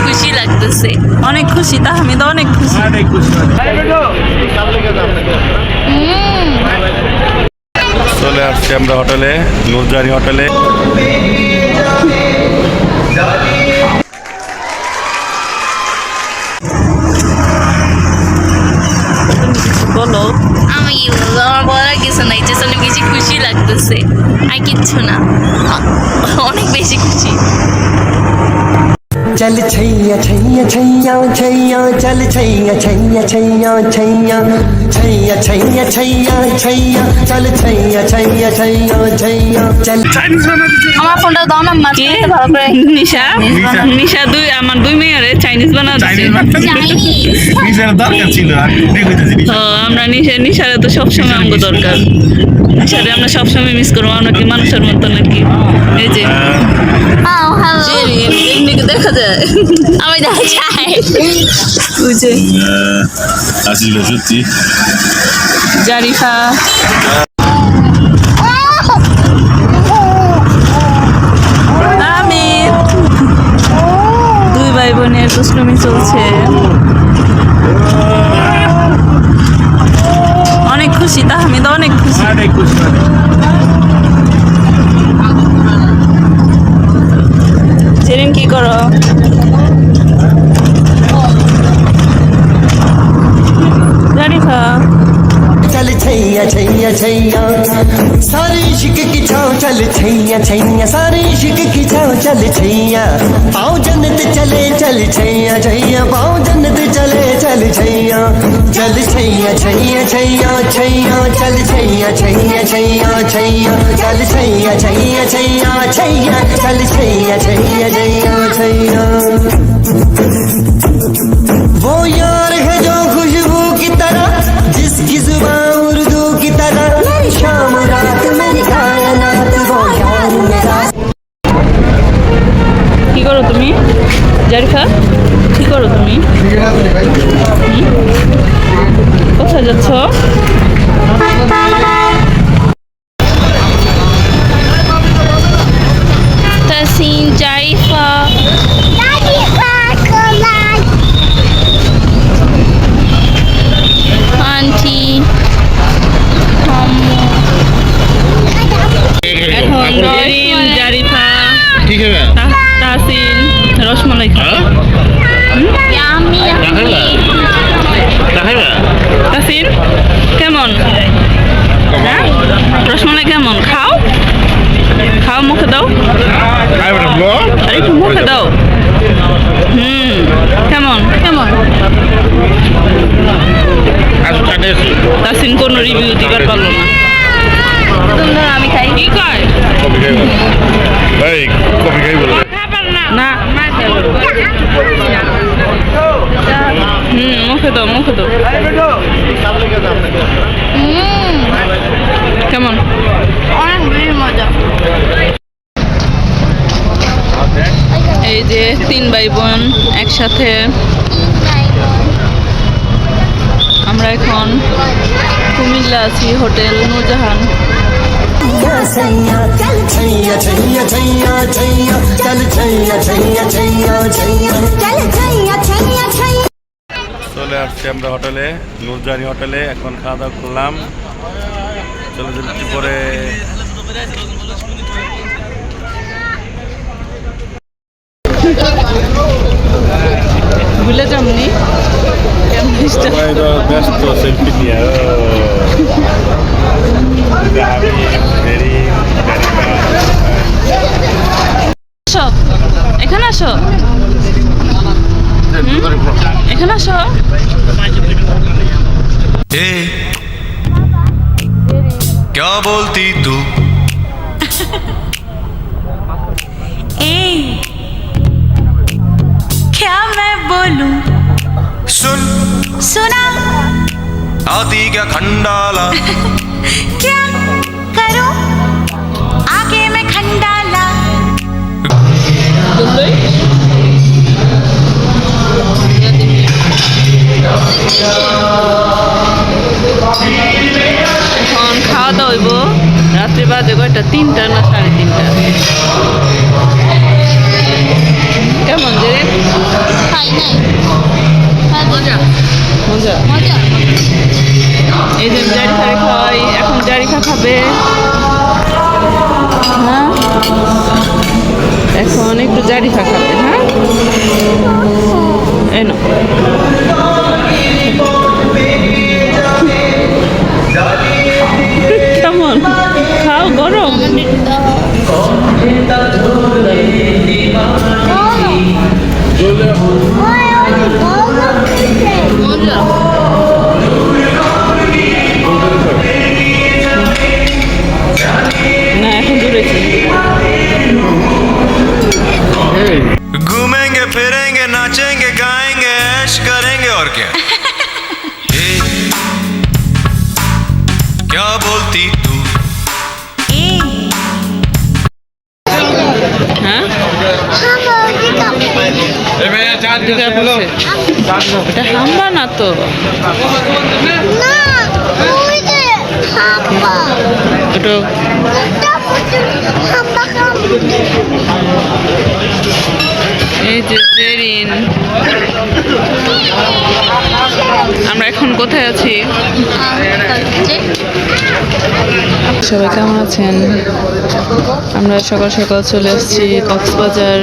খুশি লাগতেছে, অনেক খুশি। তাহমিদ অনেক খুশি। চলে আসছি আমরা হোটেলে, নুরজানি হোটেলে। বলো। আমি কি বলবো, আমার বলার কিছু নাই, যে অনেক বেশি খুশি লাগতেছে, আর কিচ্ছু না, অনেক বেশি খুশি। चल छैया छैया छैया छैया चल छैया छैया छैया छैया छैया छैया छैया छैया चल छैया छैया छैया छैया चल। আমার ফোনটা দাও না, কি ভালো করে। নিশা নিশা আমার দুই মেয়েরে চাইনিজ বানাতে আমরা নিশারে তো সবসময় আমাকে দরকার। নিশারে আমরা সবসময় মিস করবো। আমরা কি মানুষের মতো নাকি? এই যে এমনিকে দেখা যায়, আমি দেখা চাই। বুঝে আসলে সত্যি জারিফা আমির, দুই ভাই বোনের দুষ্টুমি চলছে। অনেক খুশি। তাহমিদ অনেক খুশি। সেরিন কি করো? জারিফা चल छैया छैया छैया सारी इश्क की छाँव चल छैया छैया सारी इश्क की छाँव चल छैया पाँव जन्नत चले चल छैया छैया पाँव जन्नत चले चल छैया चल छैया छैया छैया छैया चल छैया छैया छैया छैया चल छैया छैया छैया छैया चल छैया छैया छैया छैया। वो यार है जो खुशबू की तरह, जिसकी जुबान उर्दू की तरह, मेरी शाम रात मेरी कायनात, वो यार मेरा। কি করো তুমি? জারিফা কি করো তুমি? কোথায় যাচ্ছ? তাসিন, জারিফা, আন্টি, আম্মু। এখন জেরিন, জারিফা, তাসিন রসমালাই খাবে। Yummy yummy. তাসিন কেমন? হ্যাঁ রসমালাই কেমন? খাও খাও, মুখে দাও। আরে একটু মুখে দাও। কেমন কেমন? তাসিন কোনো রিভিউ দিবার পারলো না। আমি খাই। কি কয়? না মুখে দাও, মুখে দাও। কেমন? অনেক বেশি মজা। এই যে তিন ভাই বোন একসাথে। আমরা এখন কুমিল্লা আছি, হোটেল নূরজাহান। छैया चल छैया छैया छैया छैया चल छैया छैया छैया छैया चल छैया छैया छैया। চলে আসছি আমরা হোটেলে, নুরজানি হোটেলে। এখন খাওয়া দাওয়া করলাম। চলে যাচ্ছি পরে ভুলে যামনি সবাই তো ব্যস্ত সেলফি নিয়ে। আসো, এখানে আসো, এখানে আসো। क्या बोलती तू? क्या मैं बोलूं? सुन सुना आती क्या खंडाला? क्या करूं आगे मैं खंडाला। এখন খাওয়া দাওয়া হইব। রাত্রি বাজে কয়টা? 3টা না 3:30? কেমন যে একটু জারিফা খাবে, হ্যাঁ? এই না কেমন খাও গরম? না এখন দূরেছে। घूमेंगे फिरेंगे नाचेंगे गाएंगे ऐश करेंगे और क्या ए, क्या बोलती तू হ্যাঁ দীঘা বলছে এটা হাম্বা না তো, ওটা এই যে জেরিন। আমরা এখন কোথায় আছি? সবাই কেমন আছেন? আমরা সকাল সকাল চলে আসছি কক্সবাজার।